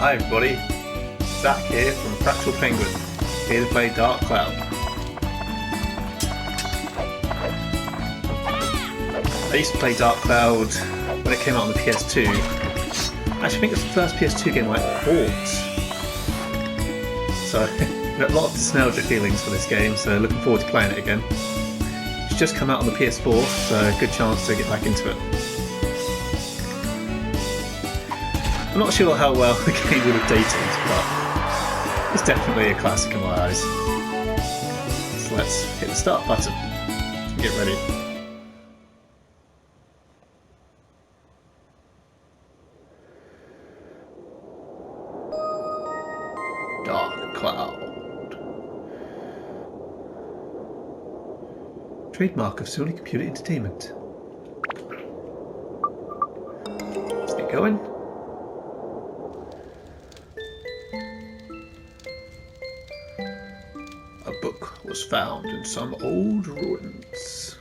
Hi everybody, Zach here from Fractal Penguin, here to play Dark Cloud. I used to play Dark Cloud when it came out on the PS2. Actually, I think it's the first PS2 game I bought. So, a lot of nostalgia feelings for this game, so looking forward to playing it again. It's just come out on the PS4, so good chance to get back into it. I'm not sure how well the game would have dated, but it's definitely a classic in my eyes. So let's hit the start button and get ready. Dark Cloud. Trademark of Sony Computer Entertainment. Let's get going. A book was found in some old ruins.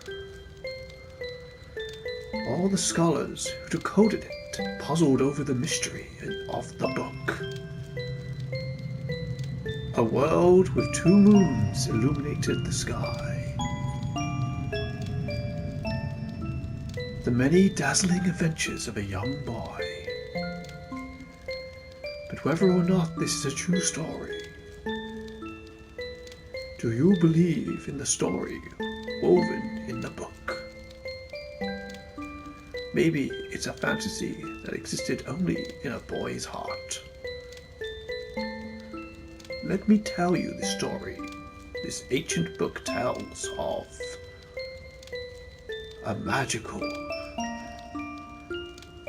All the scholars who decoded it puzzled over the mystery of the book. A world with 2 moons illuminated the sky. The many dazzling adventures of a young boy. But whether or not this is a true story, do you believe in the story woven in the book? Maybe it's a fantasy that existed only in a boy's heart. Let me tell you the story this ancient book tells of a magical,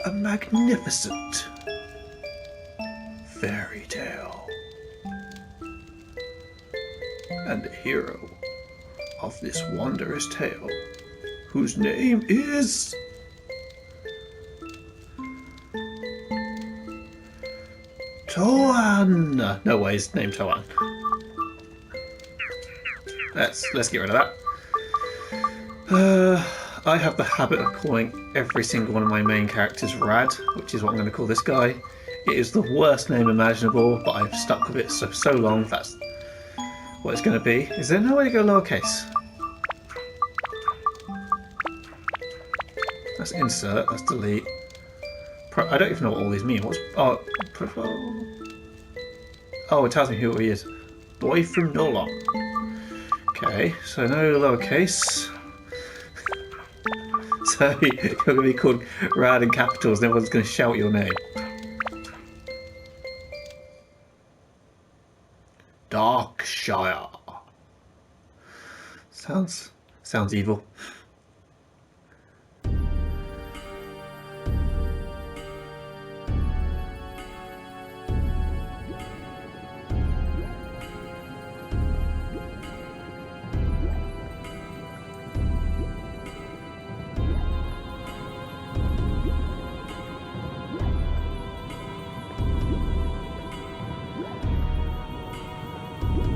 a magnificent fairy tale. And the hero of this wondrous tale, whose name is Toan. No way, his name's Toan. Let's get rid of that. I have the habit of calling every single one of my main characters Rad, which is what I'm going to call this guy. It is the worst name imaginable, but I've stuck with it for so long. That's what it's going to be. Is there no way to go lowercase? That's insert, that's delete. I don't even know what all these mean. What's oh, it tells me who he is. Boy from Nolon. Okay, so no lowercase. So you're going to be called Rad in capitals, and everyone's going to shout your name. Darkshire. Sounds evil.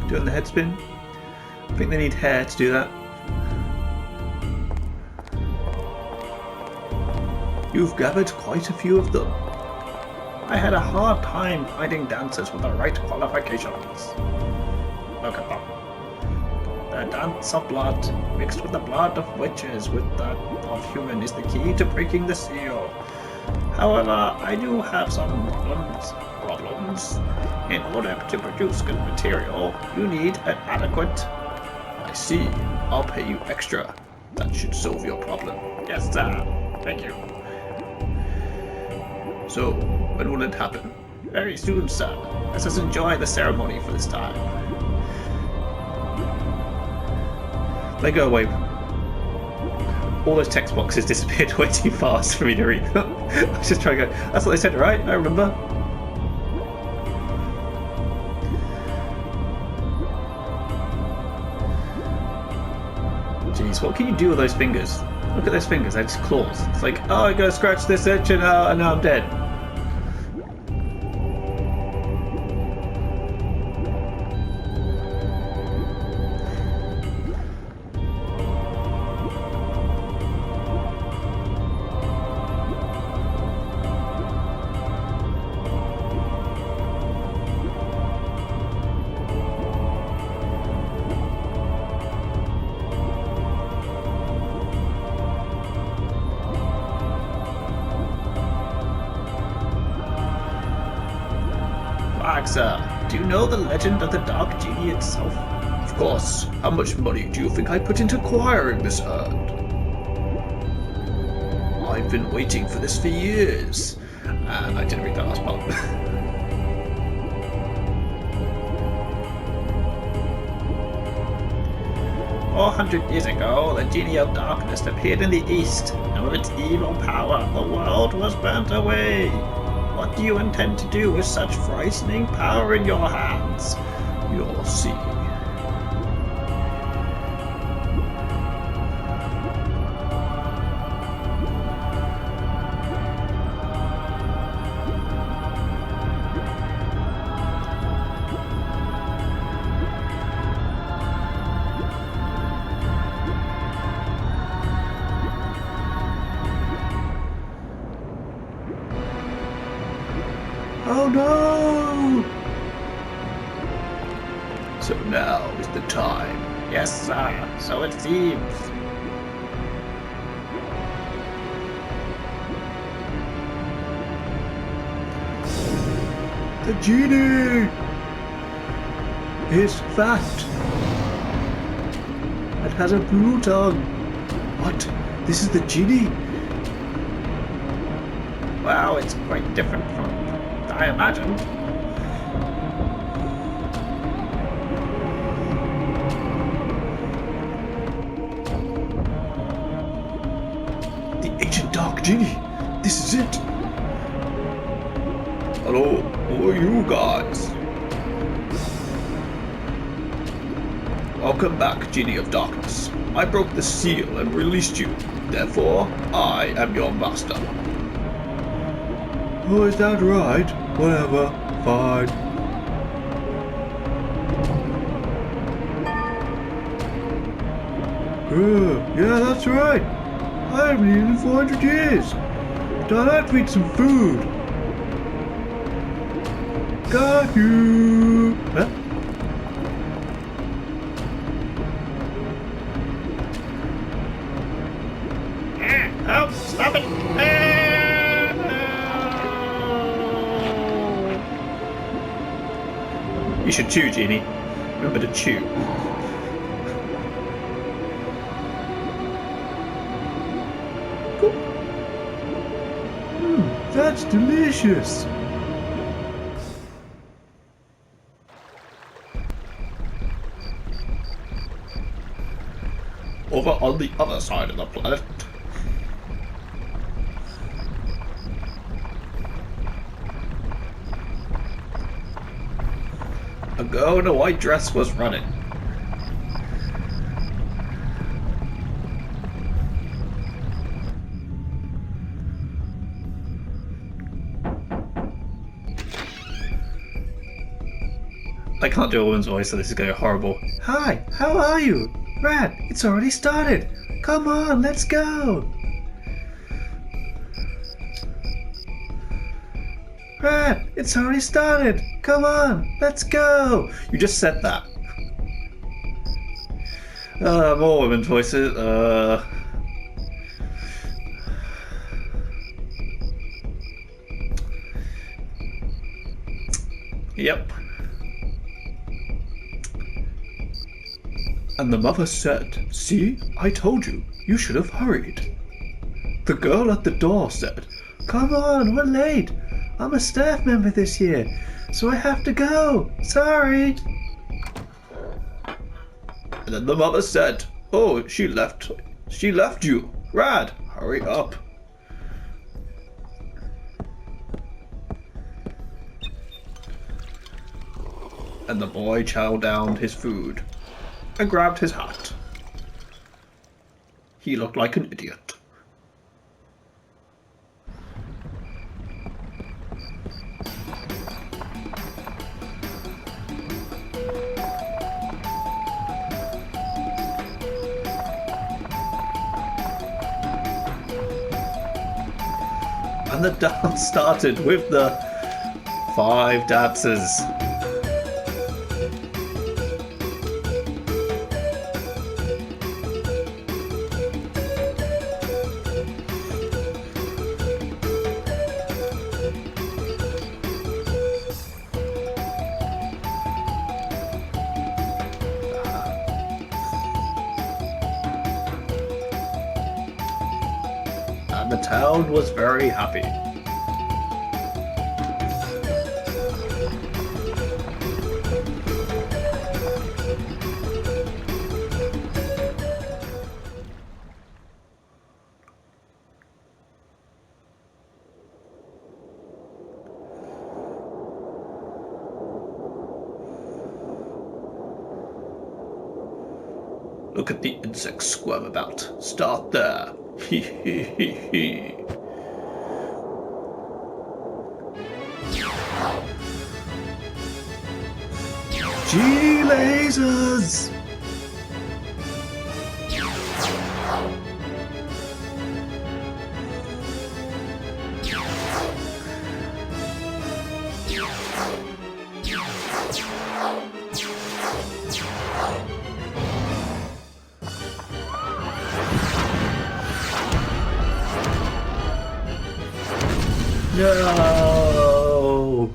Doing the head spin. I think they need hair to do that. You've gathered quite a few of them. I had a hard time finding dancers with the right qualifications. Look at them. The dance of blood, mixed with the blood of witches with that of human, is the key to breaking the seal. However, I do have some problems. In order to produce good material, you need an adequate... I see. I'll pay you extra. That should solve your problem. Yes, sir. Thank you. So, when will it happen? Very soon, sir. Let us enjoy the ceremony for this time. They go away. All those text boxes disappeared way too fast for me to read them. I was just trying to go, that's what they said, right? I remember. Jeez, what can you do with those fingers? Look at those fingers, they're just claws. It's like, oh, I gotta scratch this itch and now I'm dead. back, sir. Do you know the legend of the Dark Genie itself? Of course. How much money do you think I put into acquiring this herd? I've been waiting for this for years. And I didn't read that last part. 400 years ago, the Genie of Darkness appeared in the East, and with its evil power, the world was burnt away. What do you intend to do with such frightening power in your hands? You'll see. Oh no! So now is the time. Yes, sir. So it seems. The genie is fat. It has a blue tongue. What? This is the genie? Wow, it's quite different from I imagined. The ancient Dark Genie. This is it. Hello, who are you guys? Welcome back, Genie of Darkness. I broke the seal and released you. Therefore, I am your master. Oh, is that right? Whatever, fine. Yeah, that's right. I haven't eaten in 400 years. Don't have to eat some food. Got you. Huh? Oh, stop it. You should chew, Genie. Remember to chew. Cool. That's delicious. Over on the other side of the planet. A girl in a white dress was running. I can't do a woman's voice, so this is going to be horrible. Hi, how are you? Rat, it's already started. Come on, let's go. Rat, it's already started. Come on, let's go. You just said that. More women's voices. Yep. And the mother said, "See, I told you, you should have hurried." The girl at the door said, "Come on, we're late. I'm a staff member this year, so I have to go. Sorry." And then the mother said, "Oh, she left you. Rad, hurry up." And the boy chowed down his food and grabbed his hat. He looked like an idiot. And the dance started with the 5 dancers. and the town was very happy. Look at the insects squirm about. Start there. Hee hee hee hee. G-lasers! No!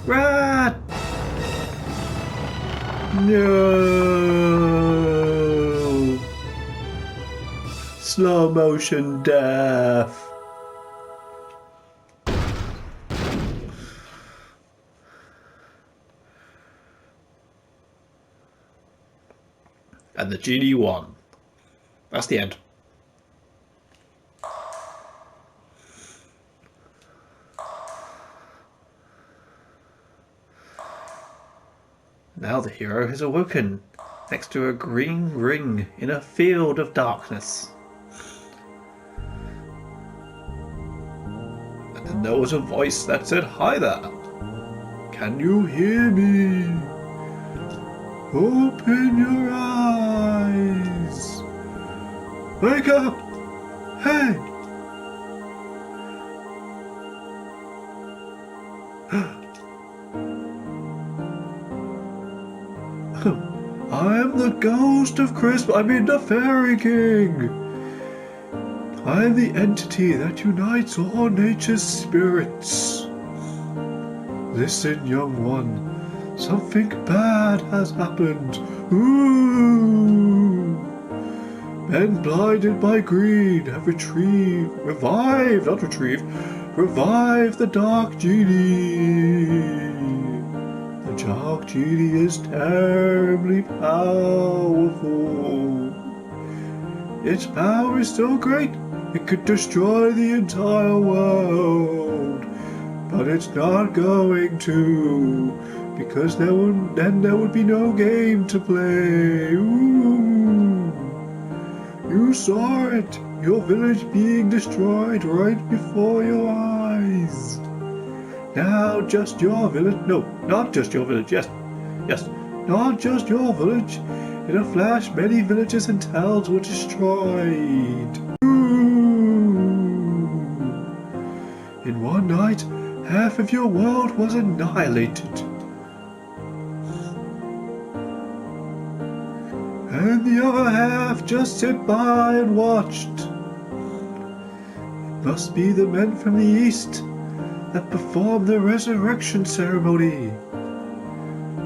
Rat! No! Slow motion death. And the genie won. That's the end. Now the hero has awoken next to a green ring in a field of darkness. And then there was a voice that said, "Hi there. Can you hear me? Open your eyes. Wake up. Hey." I am the ghost of the Fairy King. I am the entity that unites all nature's spirits. Listen, young one. Something bad has happened. Ooh. Men blinded by greed have revived the Dark Genie. The Dark Genie is terribly powerful. Its power is so great, it could destroy the entire world. But it's not going to, because then there would be no game to play. Ooh. You saw it, your village being destroyed right before your eyes. Now just your village, no, not just your village, yes, not just your village. In a flash, many villages and towns were destroyed. Ooh. In one night, half of your world was annihilated. And the other half just sit by and watched. It must be the men from the east that performed the resurrection ceremony,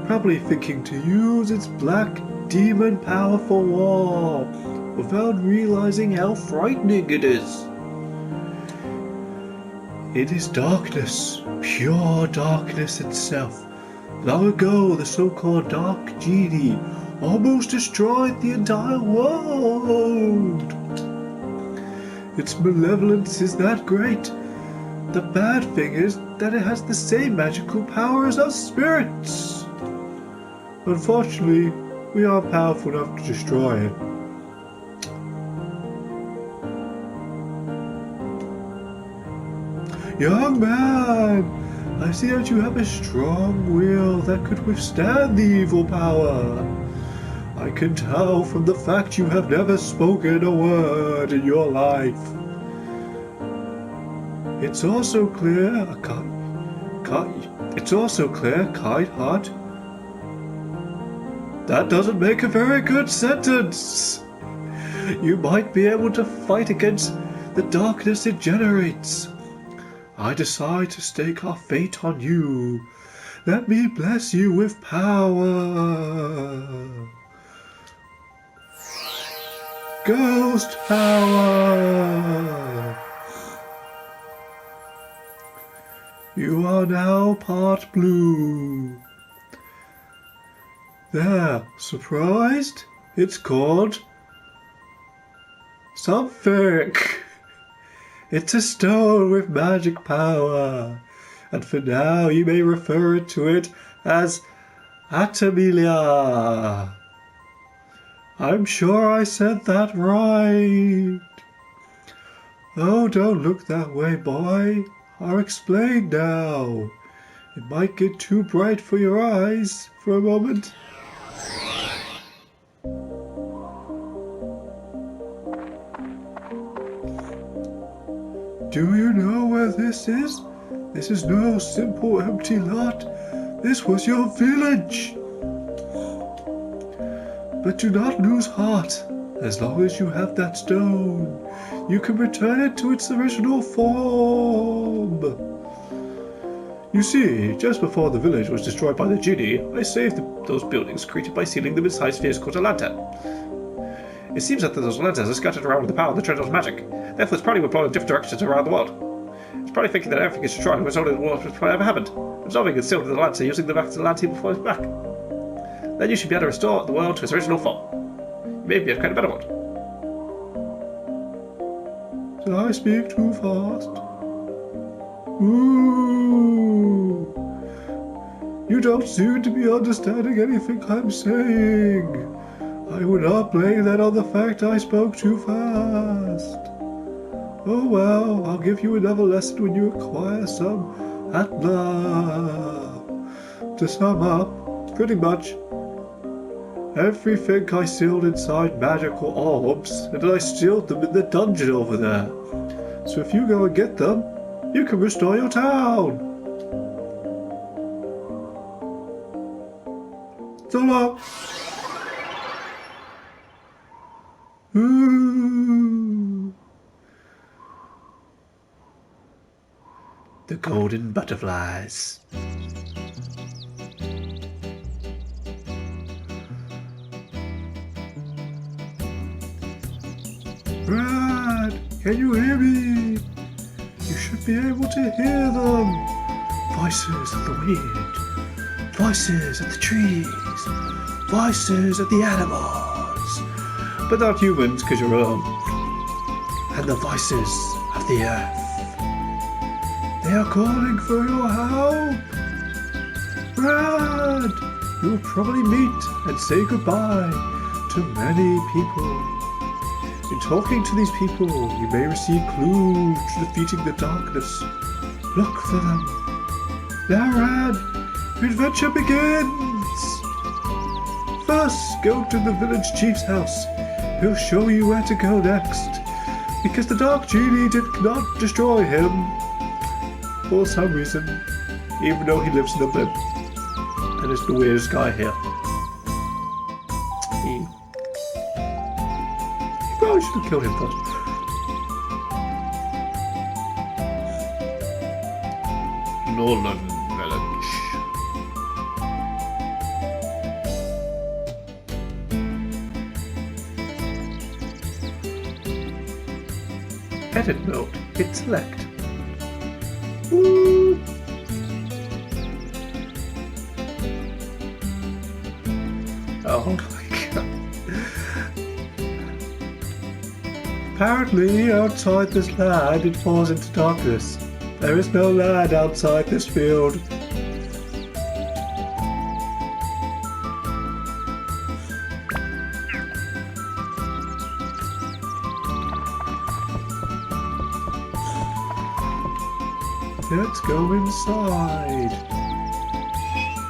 probably thinking to use its black demon power for war, without realizing how frightening it is. It is darkness, pure darkness itself. Long ago, the so-called Dark Genie almost destroyed the entire world. Its malevolence is that great. The bad thing is that it has the same magical power as us spirits. Unfortunately, we aren't powerful enough to destroy it. Young man, I see that you have a strong will that could withstand the evil power. I can tell from the fact you have never spoken a word in your life. It's also clear, kind heart. That doesn't make a very good sentence. You might be able to fight against the darkness it generates. I decide to stake our fate on you, Let me bless you with power. Ghost power. You are now part blue. There, surprised? It's called something. It's a stone with magic power, and for now you may refer to it as Atomelia. I'm sure I said that right. Oh, don't look that way, boy. I'll explain now. It might get too bright for your eyes for a moment. Do you know where this is? This is no simple empty lot. This was your village. But do not lose heart. As long as you have that stone, you can return it to its original form. You see, just before the village was destroyed by the genie, I saved those buildings created by sealing them inside spheres called a lantern. It seems that those lanterns are scattered around with the power of the treasure's magic. Therefore, it's probably blown in different directions around the world. It's probably thinking that everything is destroyed was only the world has ever happened, absorbing and sealing the lantern using the lantern before it's back. Then you should be able to restore the world to its original form. You may be able to create a better world. Did I speak too fast? Ooh! You don't seem to be understanding anything I'm saying. I would not blame that on the fact I spoke too fast. Oh well, I'll give you another lesson when you acquire some Atla. To sum up, pretty much, everything I sealed inside magical orbs, and I sealed them in the dungeon over there. So if you go and get them, you can restore your town. So long. Ooh. The golden butterflies. Brad, can you hear me? You should be able to hear them. Voices of the wind, voices of the trees, voices of the animals, but not humans because you're wrong. And the voices of the earth. They are calling for your help. Brad, you will probably meet and say goodbye to many people. In talking to these people, you may receive clues to defeating the darkness. Look for them. Now, Rad, your adventure begins! First, go to the village chief's house. He'll show you where to go next. Because the Dark Genie did not destroy him. For some reason. Even though he lives in a blimp. And is the weirdest guy here. I should have killed him first. Nolan Village. Edit mode. Hit select. Woo! Oh my god. Apparently, outside this land, it falls into darkness. There is no land outside this field. Let's go inside.